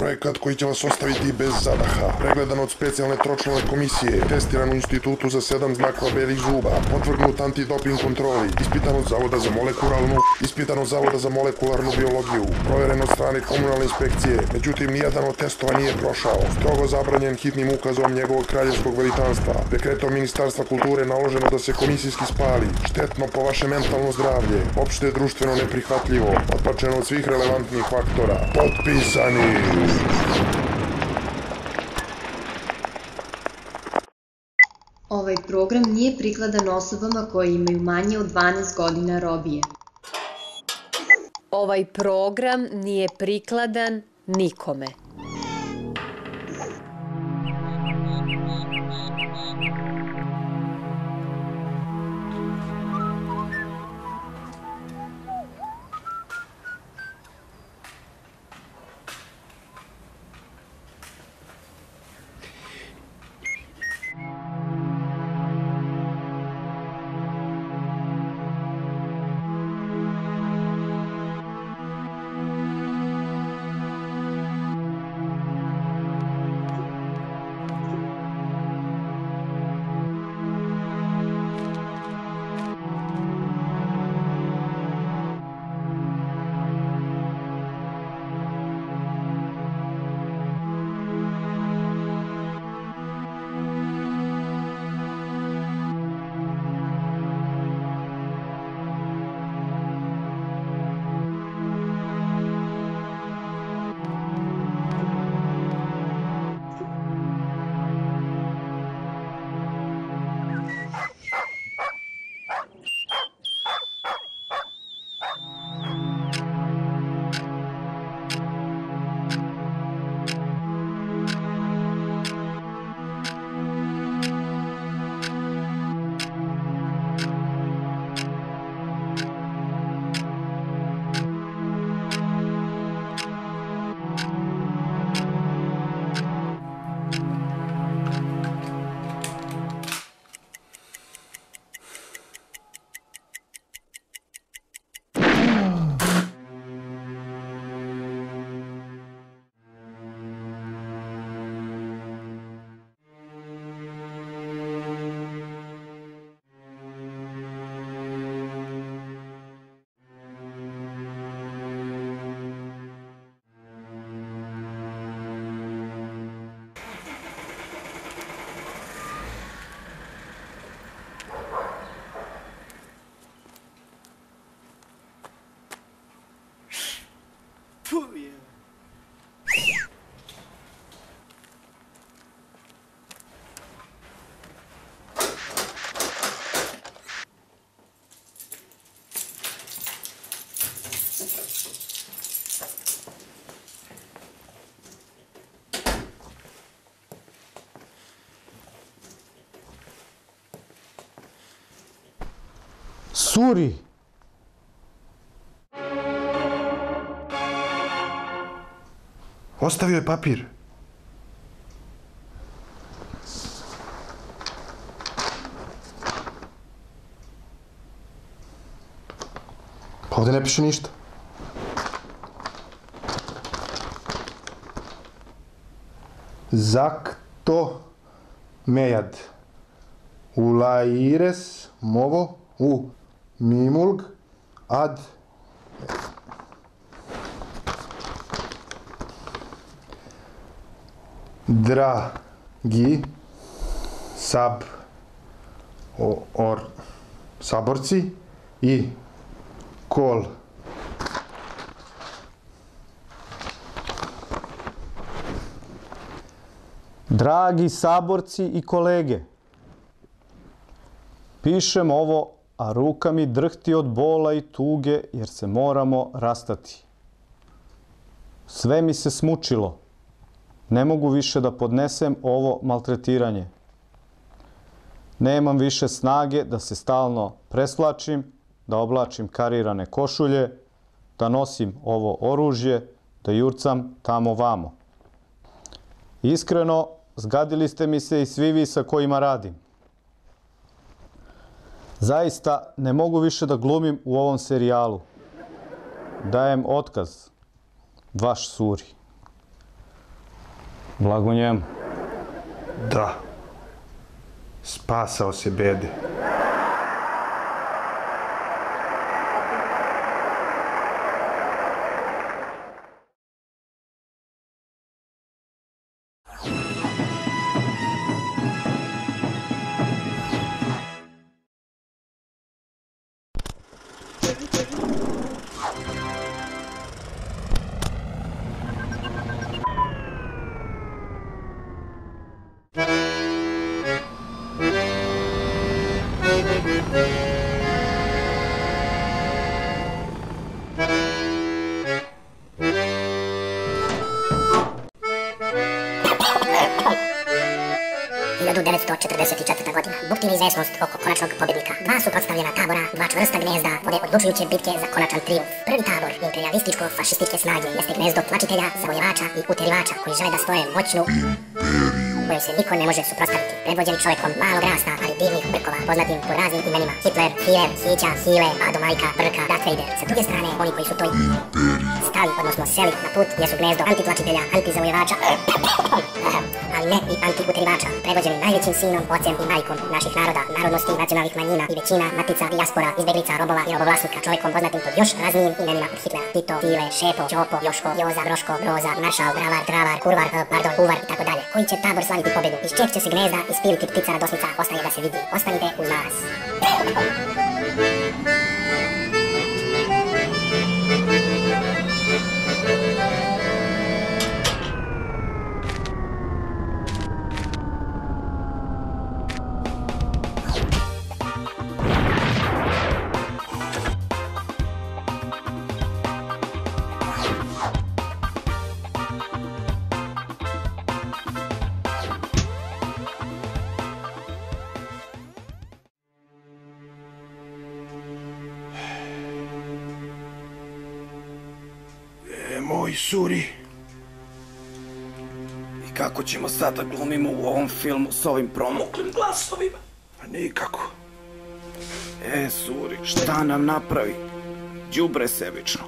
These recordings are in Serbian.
Projekat koji će vas ostaviti bez zadaha. Pregledan od specijalne tročlane komisije. Testiran u institutu za 7 znakova belih zuba. Podvrgnut antidoping kontroli. Ispitan od Zavoda za molekularnu biologiju. Proveren od strane komunalne inspekcije. Međutim, nijedan od testova nije prošao. Strogo zabranjen hitnim ukazom njegovog kraljevskog veličanstva. Dekretom Ministarstva kulture naloženo da se komisijski spali. Štetno po vaše mentalno zdravlje. Opšte društveno neprihvatljivo. Odbačeno od svih relevantnih faktora. Potpisani! Ovaj program nije prikladan osobama koje imaju manje od 12 godina robije. Ovaj program nije prikladan nikome. Suri! Ostavio je papir. Pa ovdje ne piše ništa. Zakto mejad. Ulaires movo u mimulg ad dragi saborci i kol dragi saborci i kolege, pišem ovo, a ruka mi drhti od bola i tuge jer se moramo rastati. Sve mi se smučilo. Ne mogu više da podnesem ovo maltretiranje. Nemam više snage da se stalno presvlačim, da oblačim karirane košulje, da nosim ovo oružje, da jurcam tamo vamo. Iskreno, zgadili ste mi se i svi vi sa kojima radim. Zaista ne mogu više da glumim u ovom serijalu. Dajem otkaz. Vaš Suri. Blago njemu. Da. Spasao se bede. godina. Bukti neizvesnost oko konačnog pobednika. Dva suprotstavljena tabora, dva čvrsta gnezda vode odlučujuće bitke za konačan trijumf. Prvi tabor, imperialističko-fašističke snage, jeste gnezdo tlačitelja, zavojevača i utjerivača koji žele da stvore moćnu kojoj se niko ne može suprotstaviti. Predvođeni čovjekom malog rasta, ali divnih brkova, poznatim po raznim imenima. Hitler, Führer, Hića, Hile, Ado Majka, Brka, Darth Vader. Sa druge strane, oni koji su toj stali, odnosno seli na put, jesu gnezdo antitlačitelja, antizavojevača, ali ne i anti-utjerivača, predvođeni najvećim sinom, ocem i majkom naših naroda, narodnosti, nacionalnih manjina i većina, matica, dijaspora, izbeglica, robova i robovlasnika, čovjekom poznatim pod još raznijim imenima od Hitlera. Tito, Tile, Šepo, Ćopo, Joško, Joza, Broško, Broza, Maršal, Bravar, Travar, Kurvar, Uvar i tako dalje. Koji će tabor slaviti pobedu? Iz čeg će se gnezda ispiliti ptica radosnica? Ostaje da se vidi. Ostanite uz nas. Moj suri. I kako ćemo sada glumimo u ovom filmu s ovim promuklim glasovima? Pa nikako. Suri, šta nam napravi? Đubre sebično.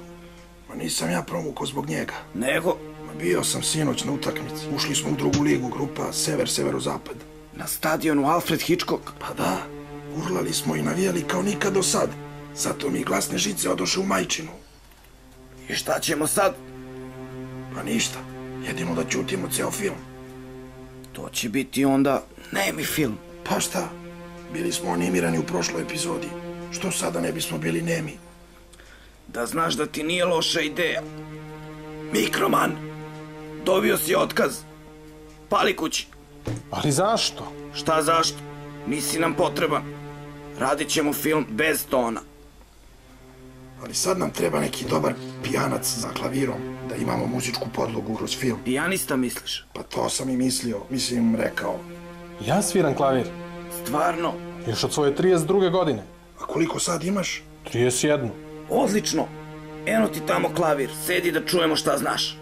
Ma nisam ja promukao zbog njega. Nego? Ma bio sam sinoć na utakmici. Ušli smo u drugu ligu, grupa sever-severozapad. Na stadionu Alfred Hitchcock? Pa da, urlali smo i navijali kao nikad do sad. Zato mi glasne žice odoše u majčinu. I šta ćemo sad? Pa ništa, jedino da ćutimo ceo film. To će biti onda nemi film. Pa šta, bili smo animirani u prošloj epizodi. Što sada ne bismo bili nemi? Da znaš da ti nije loša ideja. Mikroman, dobio si otkaz. Pali kući. Ali zašto? Šta zašto? Nisi nam potreban. Radit ćemo film bez tona. Ali sad nam treba neki dobar pijanac za klavirom, da imamo muzičku podlogu kroz film. Pijanista misliš? Pa to sam i mislio, mislim rekao. Ja sviram klavir. Stvarno? Još od svoje 32. godine. A koliko sad imaš? 31. Odlično. Eno ti tamo klavir, sedi da čujemo šta znaš.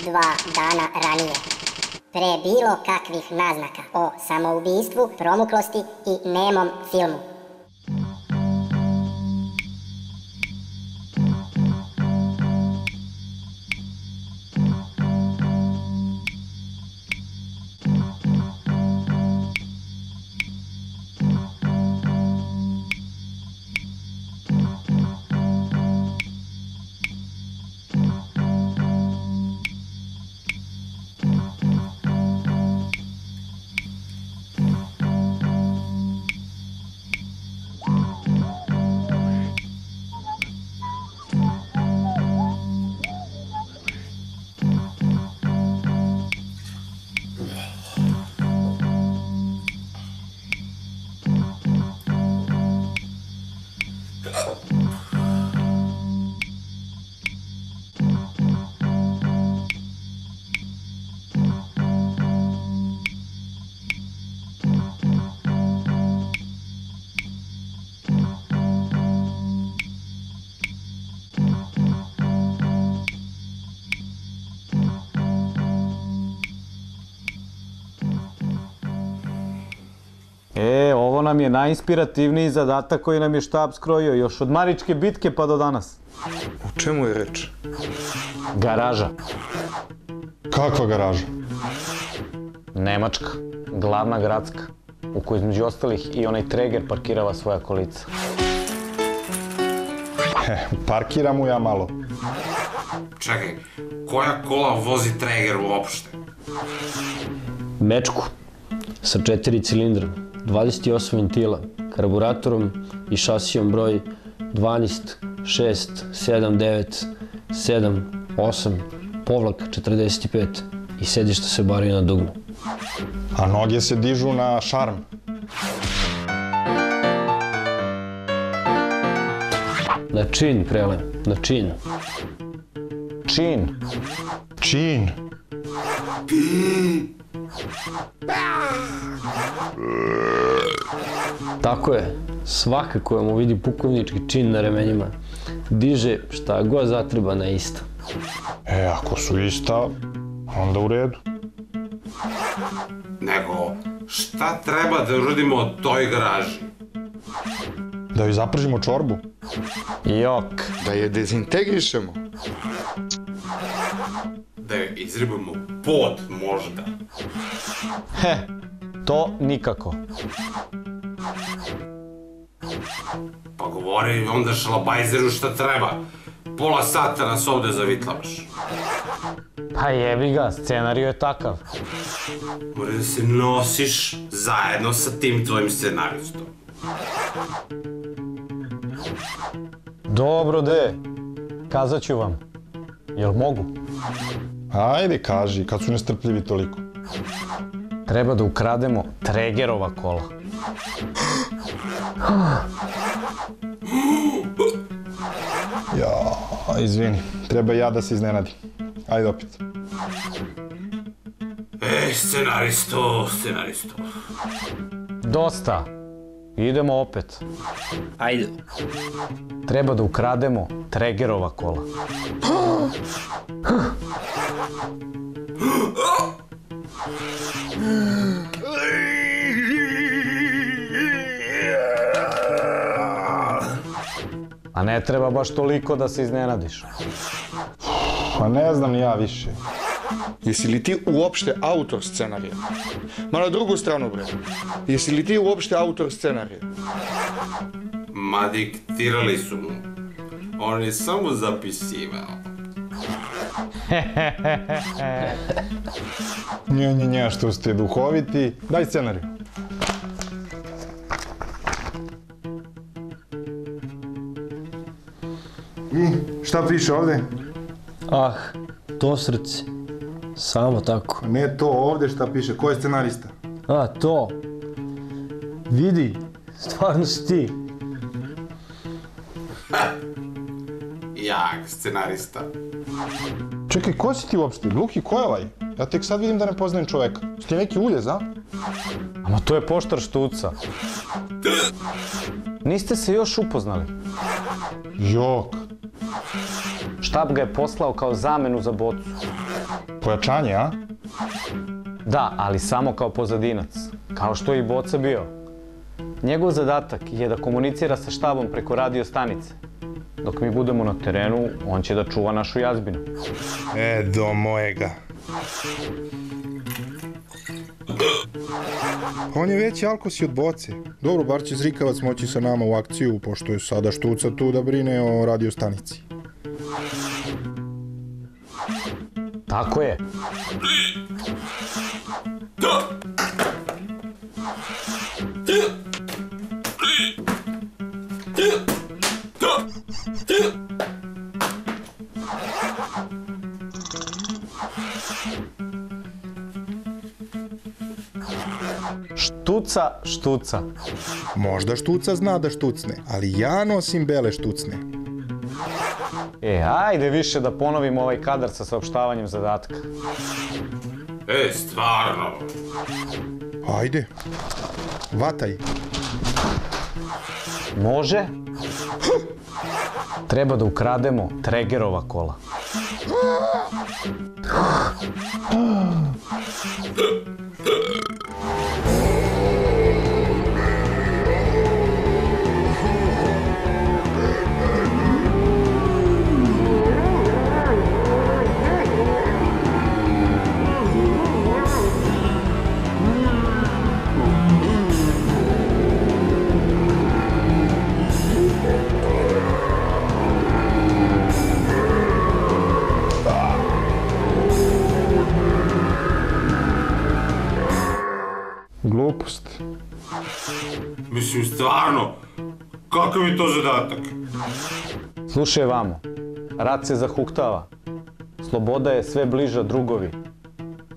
dana ranije. Pre bilo kakvih naznaka o samoubistvu, promuklosti i nemom filmu. Ovo nam je najinspirativniji zadatak koji nam je štab skrojio, još od Maričke bitke pa do danas. O čemu je reč? Garaža. Kakva garaža? Nemačka. Glavna gradska. U kojoj između ostalih i onaj treger parkirava svoja kolica. Parkiram mu ja malo. Čekaj, koja kola vozi treger uopšte? Mečku. Sa 4 cilindra, 28 ventila, karburatorom i šasijom broj 12, 6, 7, 9, 7, 8, povlak 45 i sedišta se baraju na dugme. A noge se dižu na šarm. Na čin, Prele, na čin. Čin. Čin. Tako je, svaka koja mu vidi pukovnički čin na remenjima, diže šta god zatreba na isto. Ako su ista, onda u redu. Nego, šta treba da uradimo toj garaži? Da joj zapržimo čorbu. Jok. Da je dezintegrišemo. Da joj izribamo pod, možda. To nikako. Pa govori onda šalabajzeru šta treba. Pola sata nas ovde zavitlavaš. Pa jebi ga, scenario je takav. Mora da se nosiš zajedno sa tim tvojim scenaristom. Dobro, de. Kazat ću vam. Jel mogu? Ajde, kaži, kad su nestrpljivi toliko. Treba da ukrademo tregerova kola. Izvini, treba ja da se iznenadim. Ajde opet. Scenaristo. Dosta. Idemo opet. Ajde. Treba da ukrademo tregerova kola. A ne treba baš toliko da se iznenadiš. Pa ne znam ni ja više. Jesi li ti uopšte autor scenarija? Ma na drugu stranu, bre. Jesi li ti uopšte autor scenarija? Ma diktirali su mu. On je samo zapisivao. Nje, što ste duhoviti. Daj scenariju. Šta piše ovde? Ah, to srce. Samo tako. Ne to, ovde šta piše. Ko je scenarista? A, to. Vidi, stvarno si ti. Jak scenarista. Čekaj, ko si ti uopšte? Gluhi, ko je ovaj? Ja tek sad vidim da ne poznajem čoveka. Ste neki uljez, a? Ama to je poštar Štuca. Niste se još upoznali? Jok. Štab ga je poslao kao zamenu za bocu. Pojačanje, a? Da, ali samo kao pozadinac, kao što je i Boca bio. Njegov zadatak je da komunicira sa štabom preko radio stanice. Dok mi budemo na terenu, on će da čuva našu jazbinu. Do mojega. On je veći alkos i od Boce. Dobro, bar će Zrikavac moći sa nama u akciju, pošto je sada Štuca tu da brine o radio stanici. Tako je. Štuca, štuca. Možda Štuca zna da štucne, ali ja nosim bele štucne. Ajde više da ponovim ovaj kadar sa saopštavanjem zadatka. Stvarno. Ajde. Vataj. Može? Treba da ukrademo Tregerova kola. Glupost. Mislim, stvarno, kakav je to zadatak? Slušaj vamo, rat se zahuktava. Sloboda je sve bliža, drugovi.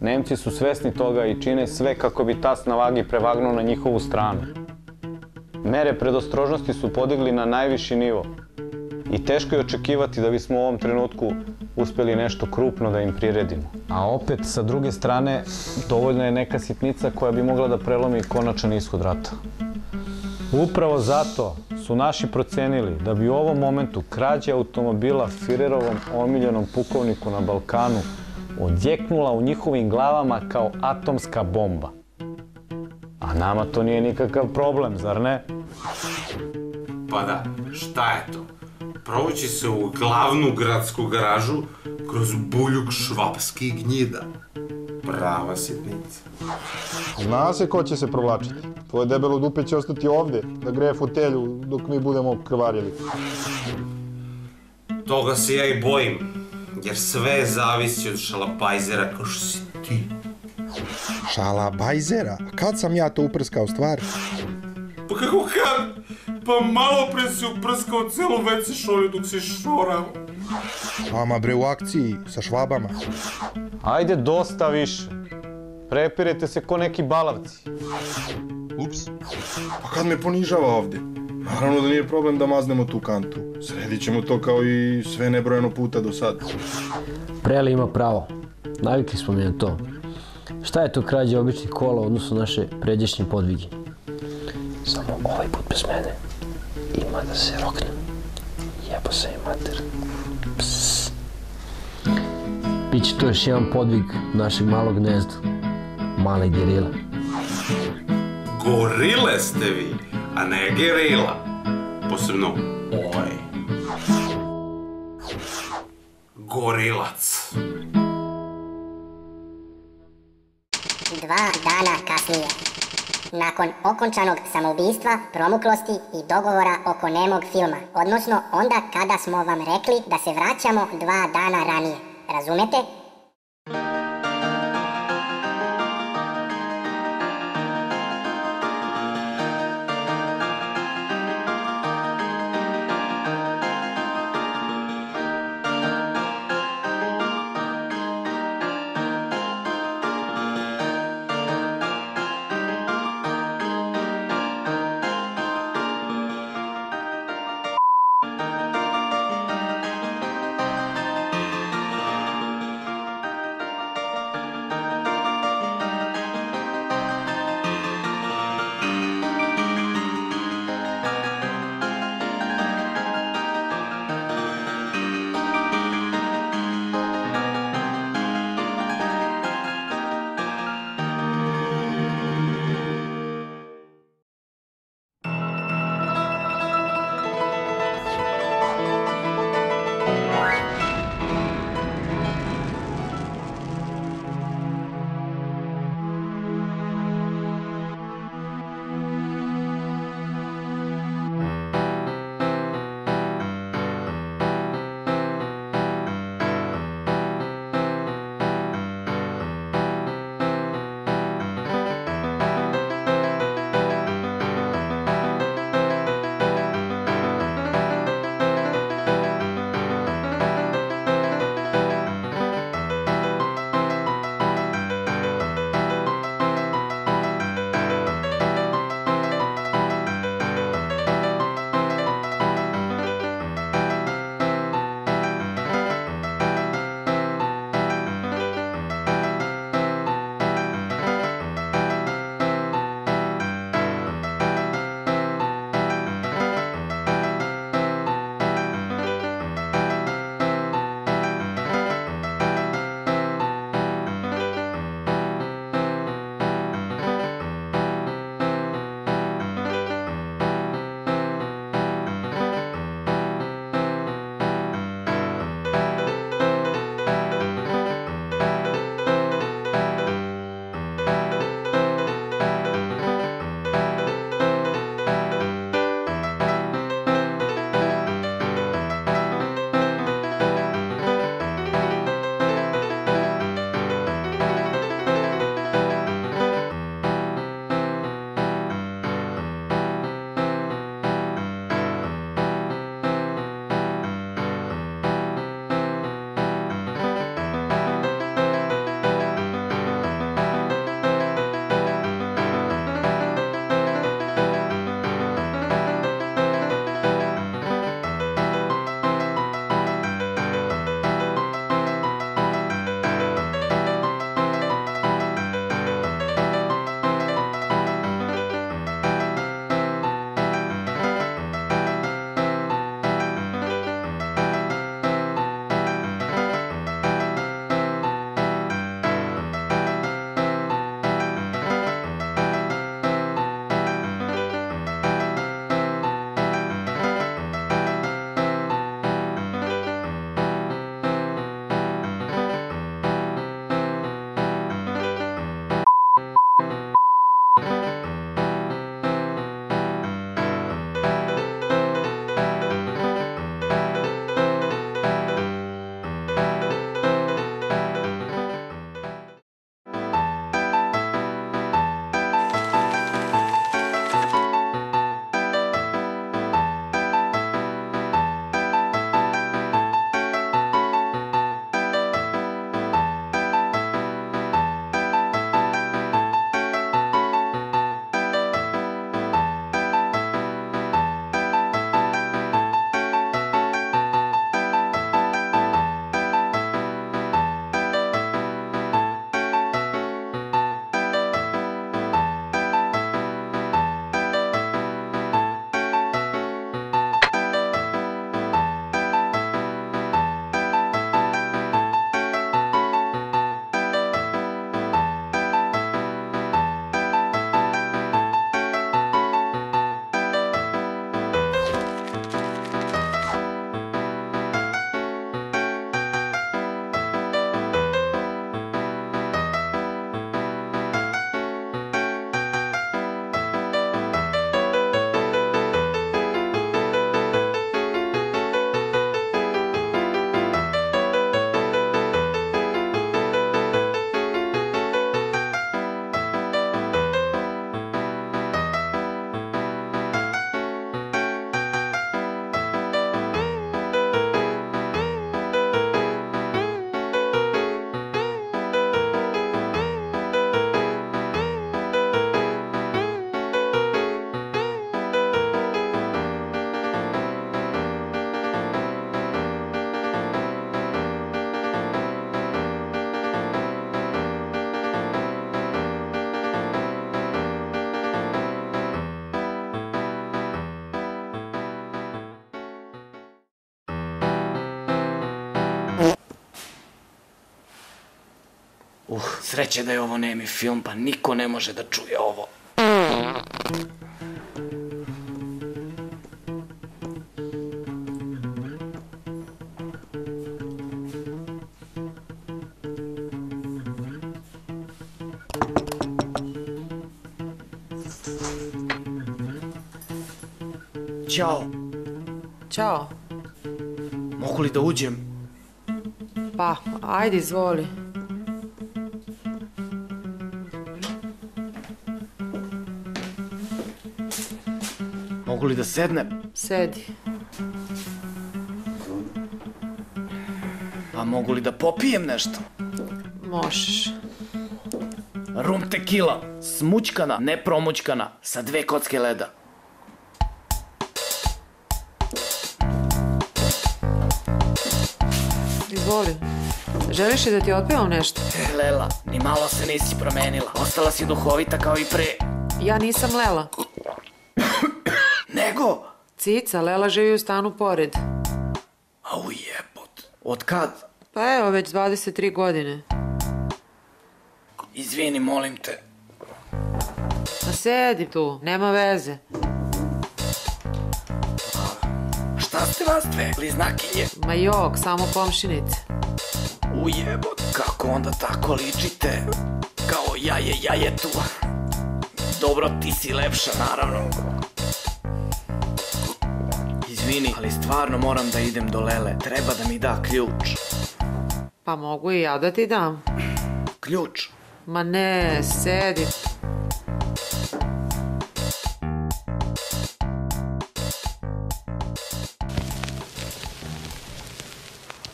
Nemci su svesni toga i čine sve kako bi tas na vagi prevagnuo na njihovu stranu. Mere predostrožnosti su podigli na najviši nivo i teško je očekivati da bismo u ovom trenutku uspeli nešto krupno da im priredimo. A opet, sa druge strane, dovoljna je neka sitnica koja bi mogla da prelomi konačan ishod rata. Upravo zato su naši procenili da bi u ovom momentu krađa automobila Firerovom omiljenom pukovniku na Balkanu odjeknula u njihovim glavama kao atomska bomba. A nama to nije nikakav problem, zar ne? Pa da, šta je to? Provući se u glavnu gradsku garažu kroz buljug švapskih gnjida. Prava sitnica. Zna se ko će se provlačiti. Tvoje debelo dupe će ostati ovde, da greje fotelju dok mi budemo krvarili. Toga se ja i bojim, jer sve zavisi od šalabajzera kao što si ti. Šalabajzera? A kad sam ja to uprskao stvar? Pa kako kad? Pa malo pre si uprskao celu WC šolju dok si šorao. Ama bre, u akciji, sa švabama. Ajde, dosta više. Prepirete se ko neki balavci. Ups. Pa kad me ponižava ovde? Naravno da nije problem da maznemo tu kantu. Sredit ćemo to kao i sve nebrojeno puta do sad. Preli ima pravo. Navikli smo mi na to. Šta je to krađa običnih kola u odnosu na naše pređašnje podvige? Samo ovaj put bez mene. Ima da se roknem. Jebo se i mater. Psss. Biće to još jedan podvig našeg malog gnezda. Male gerile. Gorile ste vi, a ne gerila. Posebno ovaj. Gorilac. 2 dana kasnije. Nakon okončanog samoubistva, promuklosti i dogovora oko nemog filma. Odnosno, onda kada smo vam rekli da se vraćamo 2 dana ranije. Razumete? Sreće da je ovo nemi film, pa niko ne može da čuje ovo. Ćao. Ćao. Mogu li da uđem? Pa, ajde, izvoli. Mogu li da sednem? Sedi. Pa mogu li da popijem nešto? Možeš. Rum tekila, smućkana, nepromućkana, sa 2 kocke leda. Izvoli. Želiš li da ti otpevam nešto? Lela, ni malo se nisi promenila. Ostala si duhovita kao i pre. Ja nisam Lela. Nego? Cica, Lela živi u stanu pored. Au jebot. Od kad? Pa evo, već 23 godine. Izvini, molim te. Pa sedi tu, nema veze. Šta ste vas dve, bliznakinje? Ma jok, samo komšinice. Ujebot, kako onda tako ličite? Kao jajetu. Dobro, ti si lepša, naravno. Izvini, ali stvarno moram da idem do Lele. Treba da mi da ključ. Pa mogu i ja da ti dam. Ključ? Ma ne, sedi.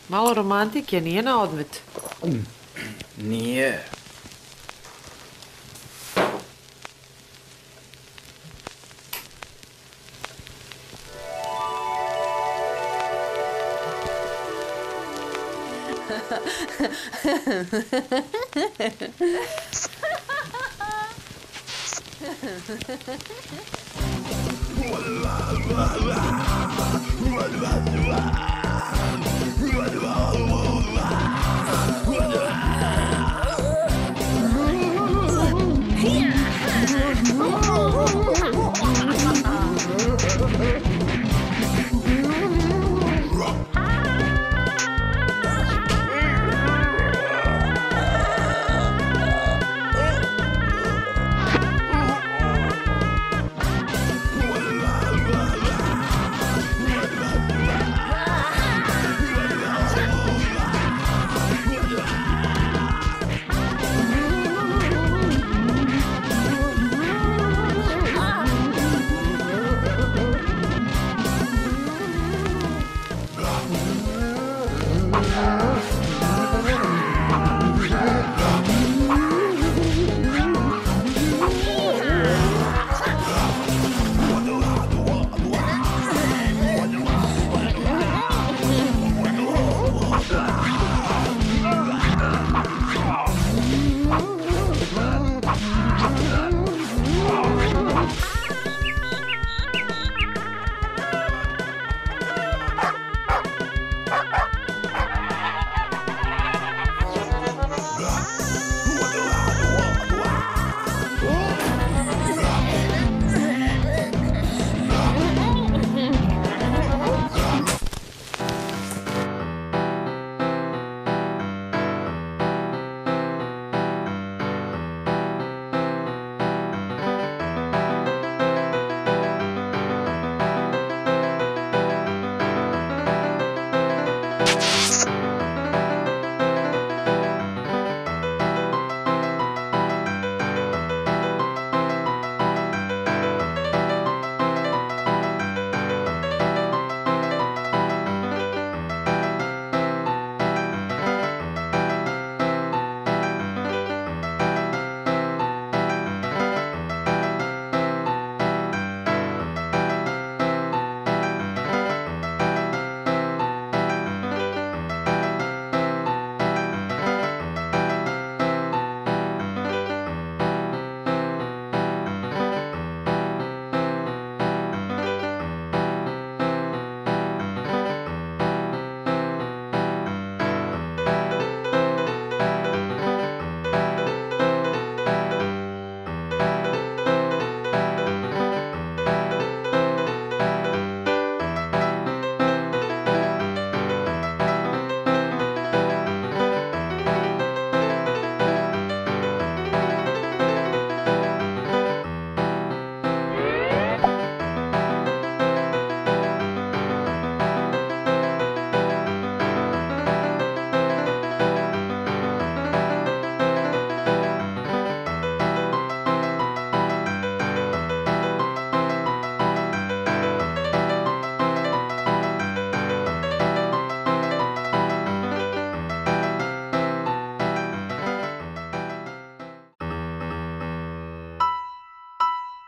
Malo romantike, nije na odmet. Nije.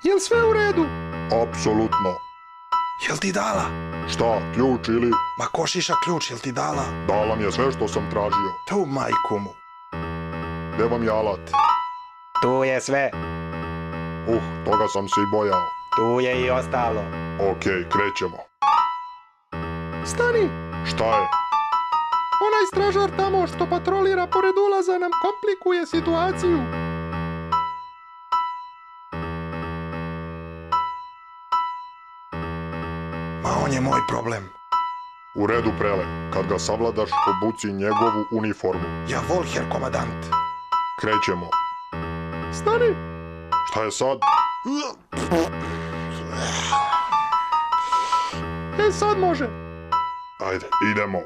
Jel sve u redu? Apsolutno. Jel ti dala? Šta, ključ ili? Ma ko šiša ključ, jel ti dala? Dala mi je sve što sam tražio. Tu majku mu. Gde vam je alat? Tu je sve. Toga sam se i bojao. Tu je i ostalo. Okej, krećemo. Stani! Šta je? Onaj stražar tamo što patrolira pored ulaza nam komplikuje situaciju. Ma on je moj problem. U redu, Prele. Kad ga savladaš, obuci njegovu uniformu. Ja vol, her komadant. Krećemo. Stani! Šta je sad? Sad može. Ajde, idemo.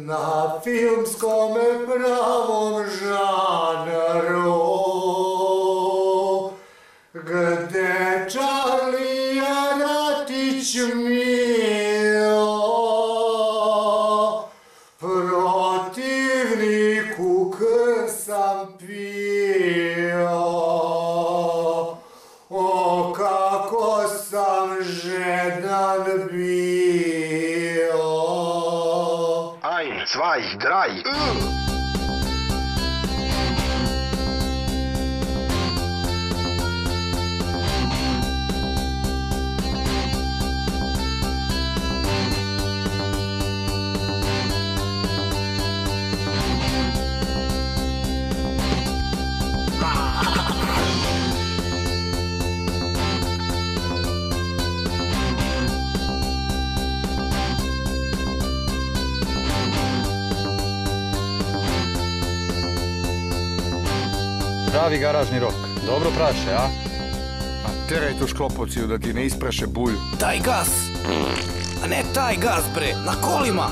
Na filmskome pravom žanru, gde Čarlija Ratić mio, protivniku krv sam pio, o kako sam žedan bio. Ein, zwei, drei. Pravi garažni rok. Dobro praše, a? A teraj tu šklopovciju da ti ne ispraše bulju. Taj gas! A ne taj gas, bre! Na kolima!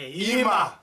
ima!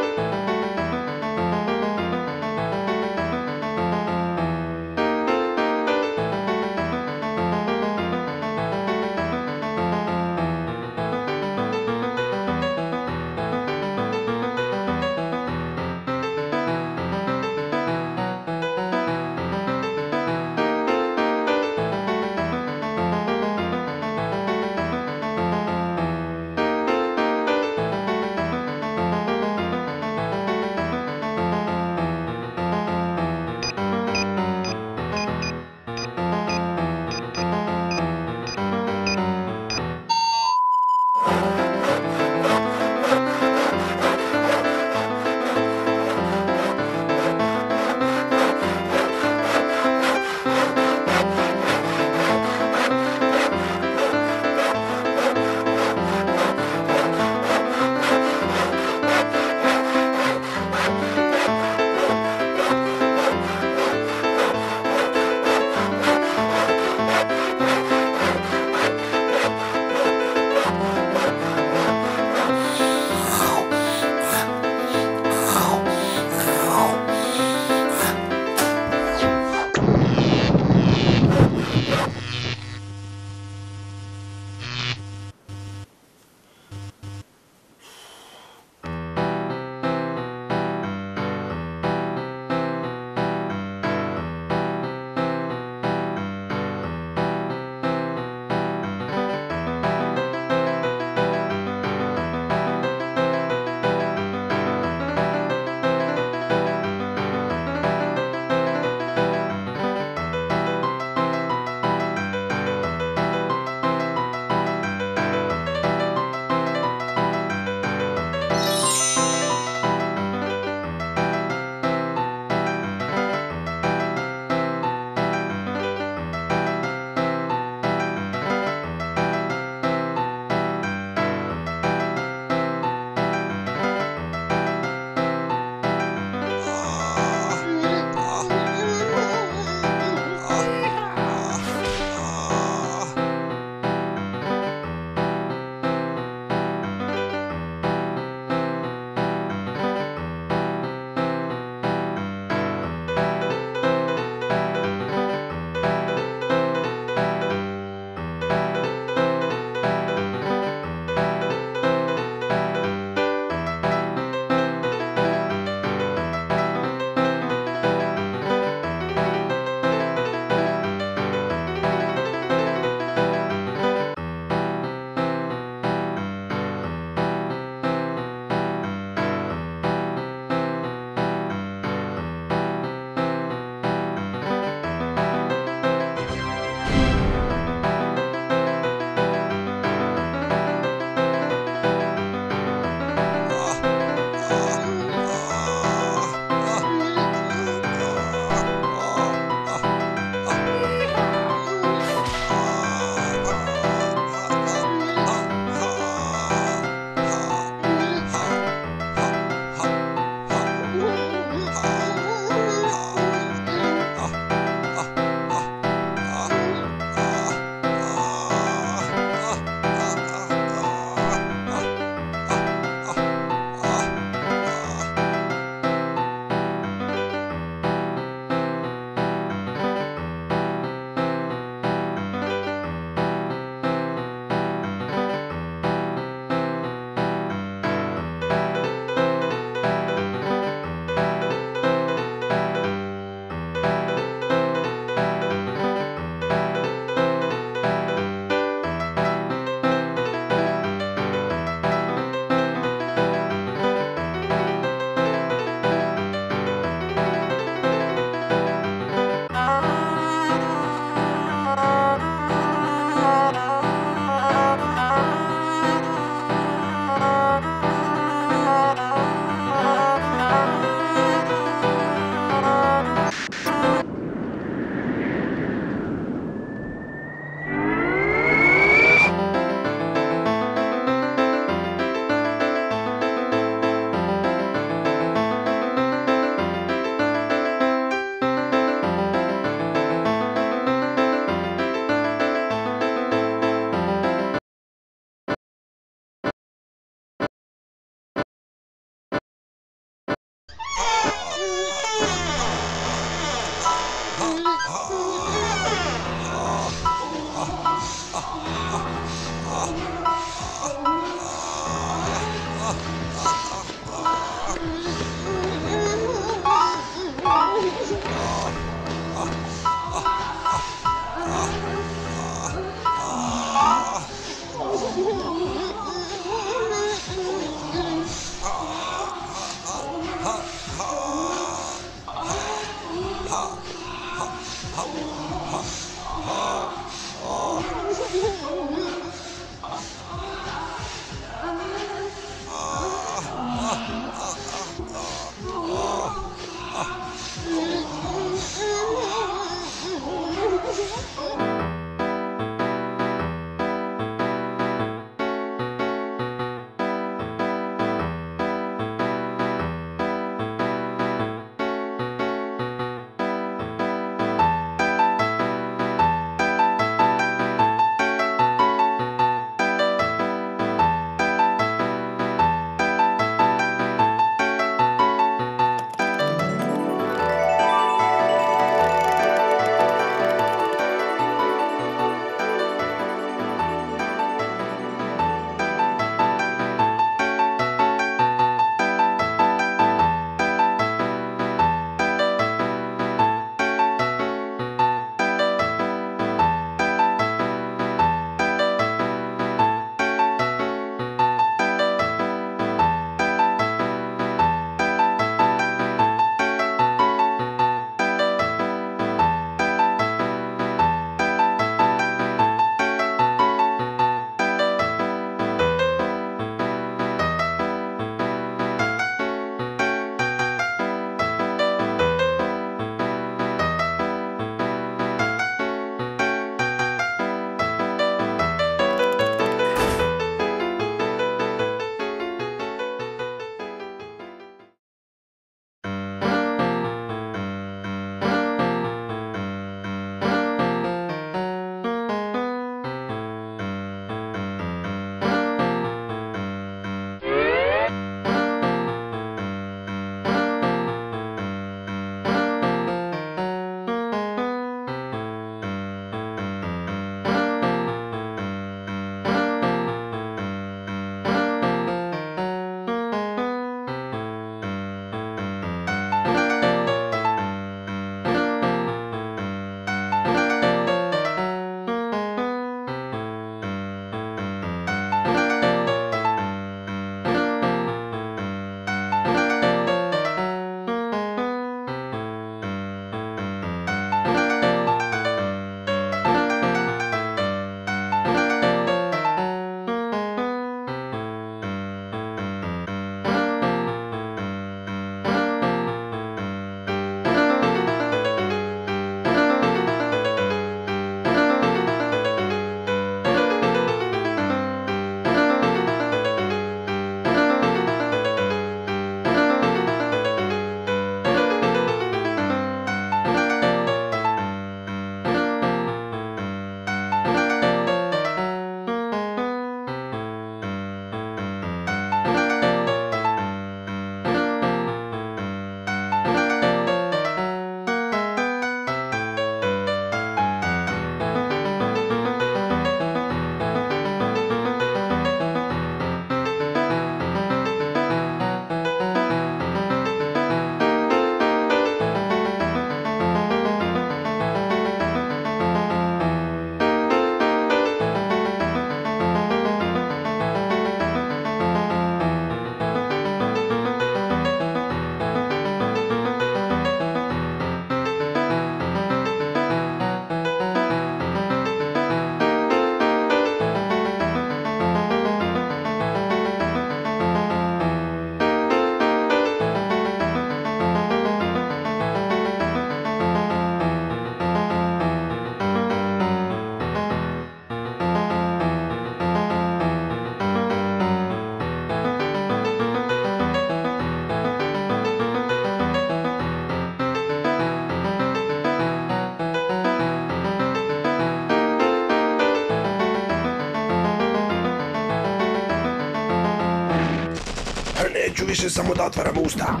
Neću više samo da otvaram usta.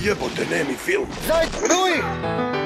Jebote, nemi film. Zaj, Ruj!